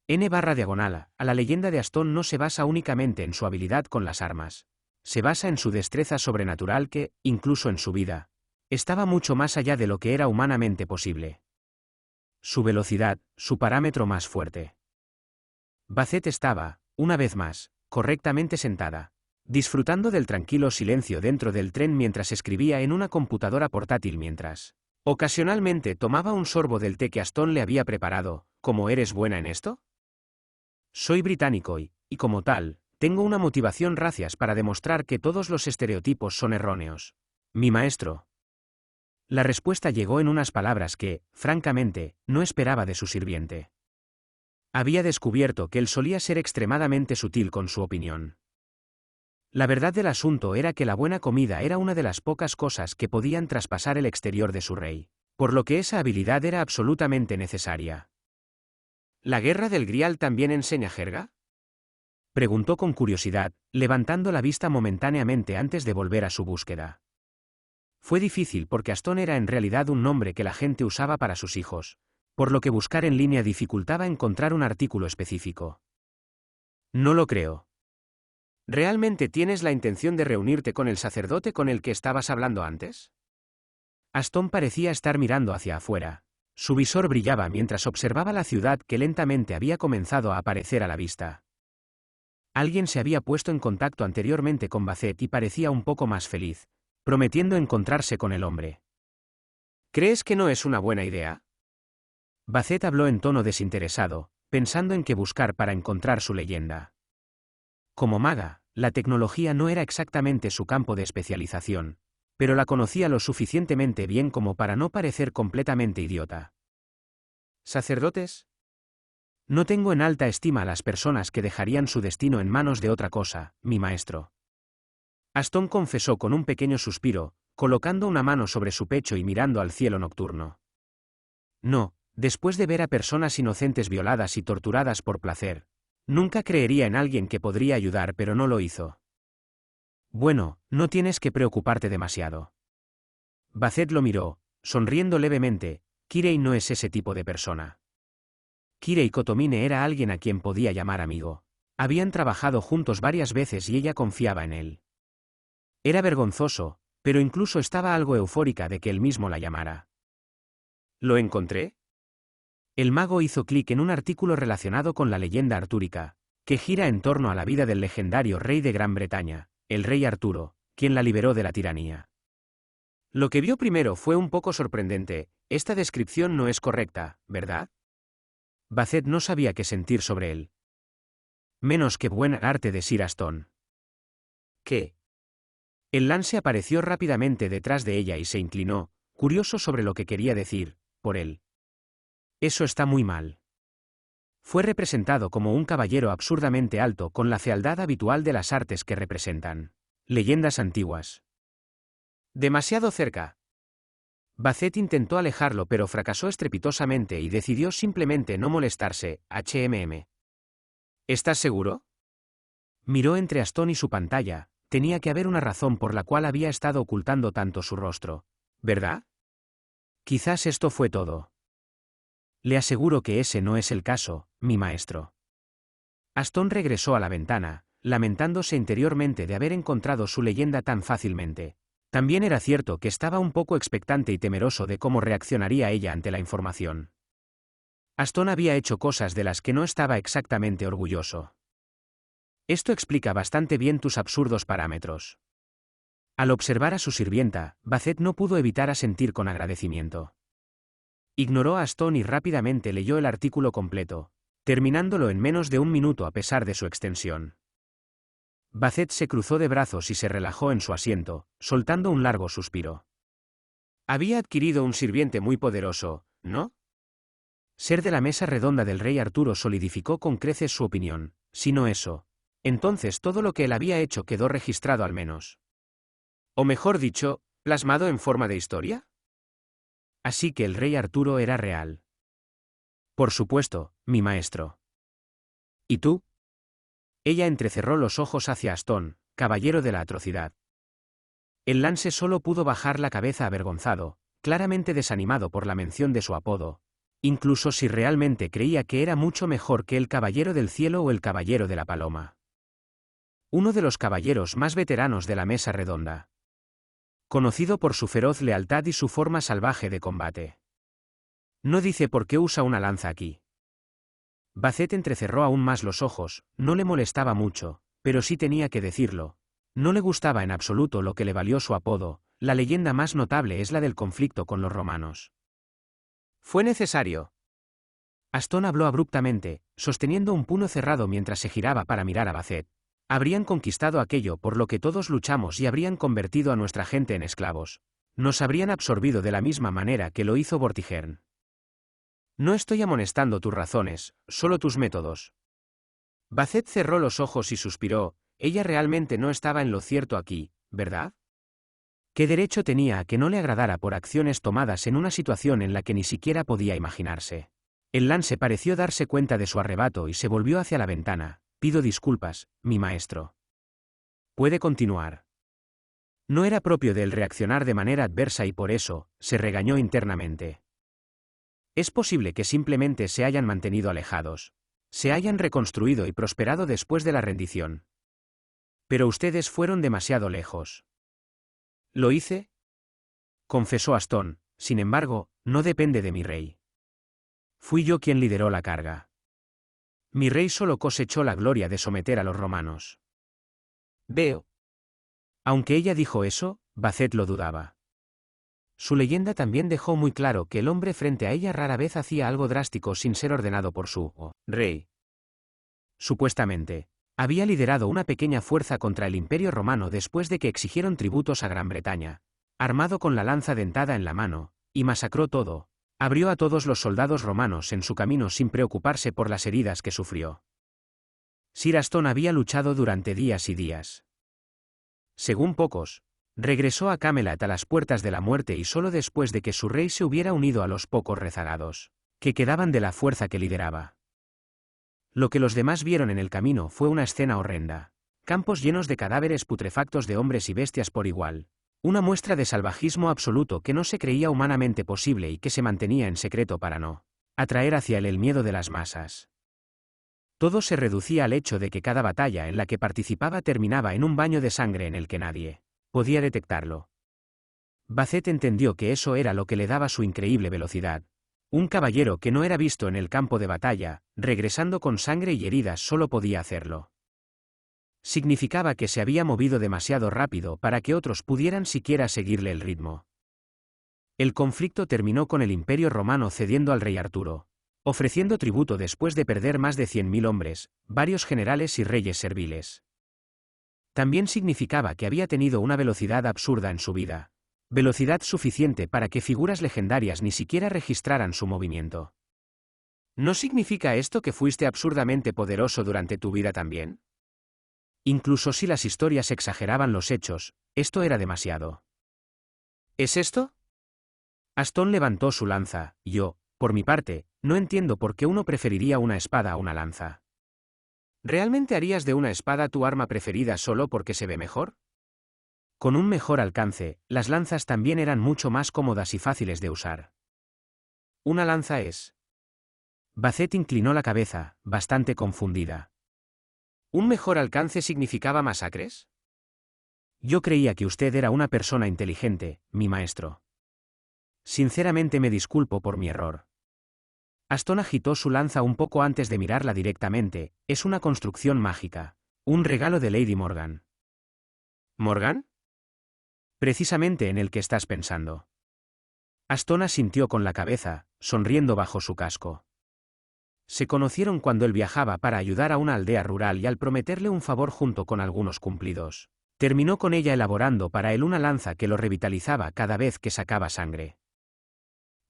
N/A la leyenda de Aston no se basa únicamente en su habilidad con las armas. Se basa en su destreza sobrenatural que, incluso en su vida, estaba mucho más allá de lo que era humanamente posible. Su velocidad, su parámetro más fuerte. Basset estaba, una vez más, correctamente sentada, disfrutando del tranquilo silencio dentro del tren mientras escribía en una computadora portátil mientras, ocasionalmente tomaba un sorbo del té que Aston le había preparado. ¿Cómo eres buena en esto? Soy británico y como tal, tengo una motivación racias para demostrar que todos los estereotipos son erróneos. Mi maestro. La respuesta llegó en unas palabras que, francamente, no esperaba de su sirviente. Había descubierto que él solía ser extremadamente sutil con su opinión. La verdad del asunto era que la buena comida era una de las pocas cosas que podían traspasar el exterior de su rey, por lo que esa habilidad era absolutamente necesaria. ¿La guerra del Grial también enseña jerga? Preguntó con curiosidad, levantando la vista momentáneamente antes de volver a su búsqueda. Fue difícil porque Aston era en realidad un nombre que la gente usaba para sus hijos, por lo que buscar en línea dificultaba encontrar un artículo específico. No lo creo. ¿Realmente tienes la intención de reunirte con el sacerdote con el que estabas hablando antes? Aston parecía estar mirando hacia afuera. Su visor brillaba mientras observaba la ciudad que lentamente había comenzado a aparecer a la vista. Alguien se había puesto en contacto anteriormente con Basset y parecía un poco más feliz, prometiendo encontrarse con el hombre. ¿Crees que no es una buena idea? Basset habló en tono desinteresado, pensando en qué buscar para encontrar su leyenda. Como maga, la tecnología no era exactamente su campo de especialización, pero la conocía lo suficientemente bien como para no parecer completamente idiota. ¿Sacerdotes? No tengo en alta estima a las personas que dejarían su destino en manos de otra cosa, mi maestro. Aston confesó con un pequeño suspiro, colocando una mano sobre su pecho y mirando al cielo nocturno. No, después de ver a personas inocentes violadas y torturadas por placer, nunca creería en alguien que podría ayudar, pero no lo hizo. Bueno, no tienes que preocuparte demasiado. Basset lo miró, sonriendo levemente. Kirei no es ese tipo de persona. Kirei Kotomine era alguien a quien podía llamar amigo. Habían trabajado juntos varias veces y ella confiaba en él. Era vergonzoso, pero incluso estaba algo eufórica de que él mismo la llamara. ¿Lo encontré? El mago hizo clic en un artículo relacionado con la leyenda artúrica, que gira en torno a la vida del legendario rey de Gran Bretaña, el rey Arturo, quien la liberó de la tiranía. Lo que vio primero fue un poco sorprendente. Esta descripción no es correcta, ¿verdad? Basset no sabía qué sentir sobre él. Menos que buen arte de Sir Aston. ¿Qué? El lance apareció rápidamente detrás de ella y se inclinó, curioso sobre lo que quería decir, por él. Eso está muy mal. Fue representado como un caballero absurdamente alto con la fealdad habitual de las artes que representan leyendas antiguas. Demasiado cerca. Basset intentó alejarlo pero fracasó estrepitosamente y decidió simplemente no molestarse. ¿Estás seguro? Miró entre Aston y su pantalla. Tenía que haber una razón por la cual había estado ocultando tanto su rostro, ¿verdad? Quizás esto fue todo. Le aseguro que ese no es el caso, mi maestro. Aston regresó a la ventana, lamentándose interiormente de haber encontrado su leyenda tan fácilmente. También era cierto que estaba un poco expectante y temeroso de cómo reaccionaría ella ante la información. Aston había hecho cosas de las que no estaba exactamente orgulloso. Esto explica bastante bien tus absurdos parámetros. Al observar a su sirvienta, Basset no pudo evitar asentir con agradecimiento. Ignoró a Aston y rápidamente leyó el artículo completo, terminándolo en menos de un minuto a pesar de su extensión. Basset se cruzó de brazos y se relajó en su asiento, soltando un largo suspiro. Había adquirido un sirviente muy poderoso, ¿no? Ser de la mesa redonda del rey Arturo solidificó con creces su opinión. Si no eso, entonces todo lo que él había hecho quedó registrado al menos. O mejor dicho, plasmado en forma de historia. Así que el rey Arturo era real. Por supuesto, mi maestro. ¿Y tú? Ella entrecerró los ojos hacia Aston, caballero de la atrocidad. El lance solo pudo bajar la cabeza avergonzado, claramente desanimado por la mención de su apodo. incluso si realmente creía que era mucho mejor que el Caballero del Cielo o el Caballero de la Paloma. Uno de los caballeros más veteranos de la mesa redonda. Conocido por su feroz lealtad y su forma salvaje de combate. No dice por qué usa una lanza aquí. Basset entrecerró aún más los ojos, no le molestaba mucho, pero sí tenía que decirlo. No le gustaba en absoluto lo que le valió su apodo. La leyenda más notable es la del conflicto con los romanos. Fue necesario. Aston habló abruptamente, sosteniendo un puño cerrado mientras se giraba para mirar a Basset. Habrían conquistado aquello por lo que todos luchamos y habrían convertido a nuestra gente en esclavos. Nos habrían absorbido de la misma manera que lo hizo Vortigern. No estoy amonestando tus razones, solo tus métodos. Basset cerró los ojos y suspiró. Ella realmente no estaba en lo cierto aquí, ¿verdad? ¿Qué derecho tenía a que no le agradara por acciones tomadas en una situación en la que ni siquiera podía imaginarse? El lance pareció darse cuenta de su arrebato y se volvió hacia la ventana. Pido disculpas, mi maestro. Puede continuar. No era propio de él reaccionar de manera adversa y por eso, se regañó internamente. Es posible que simplemente se hayan mantenido alejados. Se hayan reconstruido y prosperado después de la rendición. Pero ustedes fueron demasiado lejos. ¿Lo hice? Confesó Aston, sin embargo, no depende de mi rey. Fui yo quien lideró la carga. Mi rey solo cosechó la gloria de someter a los romanos. Veo. Aunque ella dijo eso, Basset lo dudaba. Su leyenda también dejó muy claro que el hombre frente a ella rara vez hacía algo drástico sin ser ordenado por su rey. Supuestamente, había liderado una pequeña fuerza contra el Imperio Romano después de que exigieron tributos a Gran Bretaña, armado con la lanza dentada en la mano, y masacró todo. Abrió a todos los soldados romanos en su camino sin preocuparse por las heridas que sufrió. Sir Aston había luchado durante días y días. Según pocos, regresó a Camelot a las puertas de la muerte y solo después de que su rey se hubiera unido a los pocos rezagados que quedaban de la fuerza que lideraba. Lo que los demás vieron en el camino fue una escena horrenda. Campos llenos de cadáveres putrefactos de hombres y bestias por igual. Una muestra de salvajismo absoluto que no se creía humanamente posible y que se mantenía en secreto para no atraer hacia él el miedo de las masas. Todo se reducía al hecho de que cada batalla en la que participaba terminaba en un baño de sangre en el que nadie podía detectarlo. Basset entendió que eso era lo que le daba su increíble velocidad. Un caballero que no era visto en el campo de batalla, regresando con sangre y heridas solo podía hacerlo. Significaba que se había movido demasiado rápido para que otros pudieran siquiera seguirle el ritmo. El conflicto terminó con el Imperio Romano cediendo al rey Arturo, ofreciendo tributo después de perder más de 100.000 hombres, varios generales y reyes serviles. También significaba que había tenido una velocidad absurda en su vida. Velocidad suficiente para que figuras legendarias ni siquiera registraran su movimiento. ¿No significa esto que fuiste absurdamente poderoso durante tu vida también? Incluso si las historias exageraban los hechos, esto era demasiado. ¿Es esto? Aston levantó su lanza, y yo, por mi parte, no entiendo por qué uno preferiría una espada a una lanza. ¿Realmente harías de una espada tu arma preferida solo porque se ve mejor? Con un mejor alcance, las lanzas también eran mucho más cómodas y fáciles de usar. ¿Una lanza es? Basset inclinó la cabeza, bastante confundida. ¿Un mejor alcance significaba masacres? Yo creía que usted era una persona inteligente, mi maestro. Sinceramente me disculpo por mi error. Aston agitó su lanza un poco antes de mirarla directamente. Es una construcción mágica. Un regalo de Lady Morgan. ¿Morgan? Precisamente en el que estás pensando. Aston asintió con la cabeza, sonriendo bajo su casco. Se conocieron cuando él viajaba para ayudar a una aldea rural y al prometerle un favor junto con algunos cumplidos, terminó con ella elaborando para él una lanza que lo revitalizaba cada vez que sacaba sangre.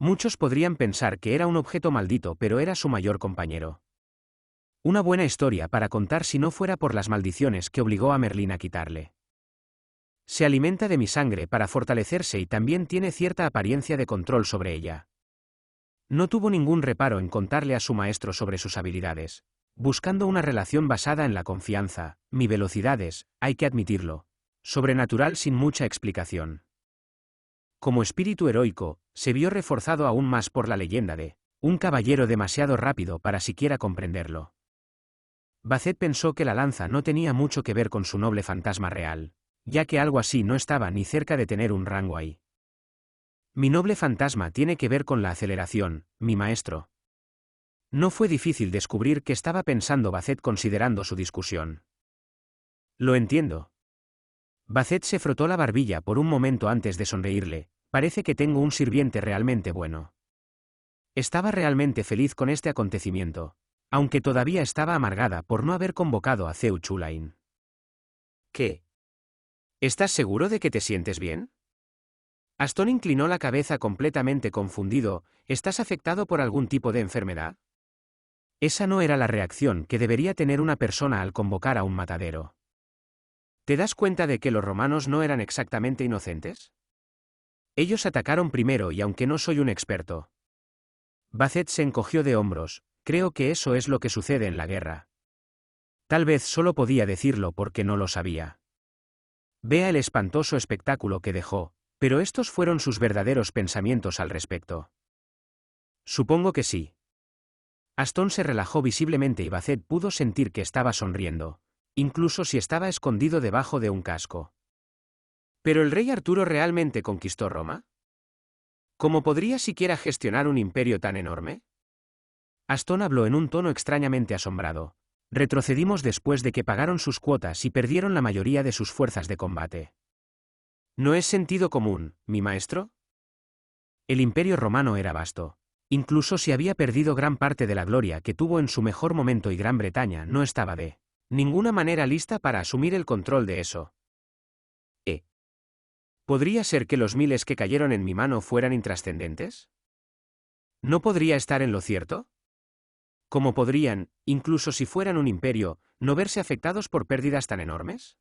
Muchos podrían pensar que era un objeto maldito, pero era su mayor compañero. Una buena historia para contar si no fuera por las maldiciones que obligó a Merlín a quitarle. Se alimenta de mi sangre para fortalecerse y también tiene cierta apariencia de control sobre ella. No tuvo ningún reparo en contarle a su maestro sobre sus habilidades, buscando una relación basada en la confianza. Mi velocidad es, hay que admitirlo, sobrenatural sin mucha explicación. Como espíritu heroico, se vio reforzado aún más por la leyenda de Un caballero demasiado rápido para siquiera comprenderlo. Basset pensó que la lanza no tenía mucho que ver con su noble fantasma real, ya que algo así no estaba ni cerca de tener un rango ahí. Mi noble fantasma tiene que ver con la aceleración, mi maestro. No fue difícil descubrir qué estaba pensando Basset considerando su discusión. Lo entiendo. Basset se frotó la barbilla por un momento antes de sonreírle. Parece que tengo un sirviente realmente bueno. Estaba realmente feliz con este acontecimiento, aunque todavía estaba amargada por no haber convocado a Zhou Chulain. ¿Qué? ¿Estás seguro de que te sientes bien? Aston inclinó la cabeza completamente confundido. ¿Estás afectado por algún tipo de enfermedad? Esa no era la reacción que debería tener una persona al convocar a un matadero. ¿Te das cuenta de que los romanos no eran exactamente inocentes? Ellos atacaron primero y aunque no soy un experto. Basset se encogió de hombros. Creo que eso es lo que sucede en la guerra. Tal vez solo podía decirlo porque no lo sabía. Vea el espantoso espectáculo que dejó, pero estos fueron sus verdaderos pensamientos al respecto. Supongo que sí. Aston se relajó visiblemente y Basset pudo sentir que estaba sonriendo, incluso si estaba escondido debajo de un casco. ¿Pero el rey Arturo realmente conquistó Roma? ¿Cómo podría siquiera gestionar un imperio tan enorme? Aston habló en un tono extrañamente asombrado. Retrocedimos después de que pagaron sus cuotas y perdieron la mayoría de sus fuerzas de combate. ¿No es sentido común, mi maestro? El imperio romano era vasto. Incluso si había perdido gran parte de la gloria que tuvo en su mejor momento y Gran Bretaña no estaba de ninguna manera lista para asumir el control de eso. ¿Podría ser que los miles que cayeron en mi mano fueran intrascendentes? ¿No podría estar en lo cierto? ¿Cómo podrían, incluso si fueran un imperio, no verse afectados por pérdidas tan enormes?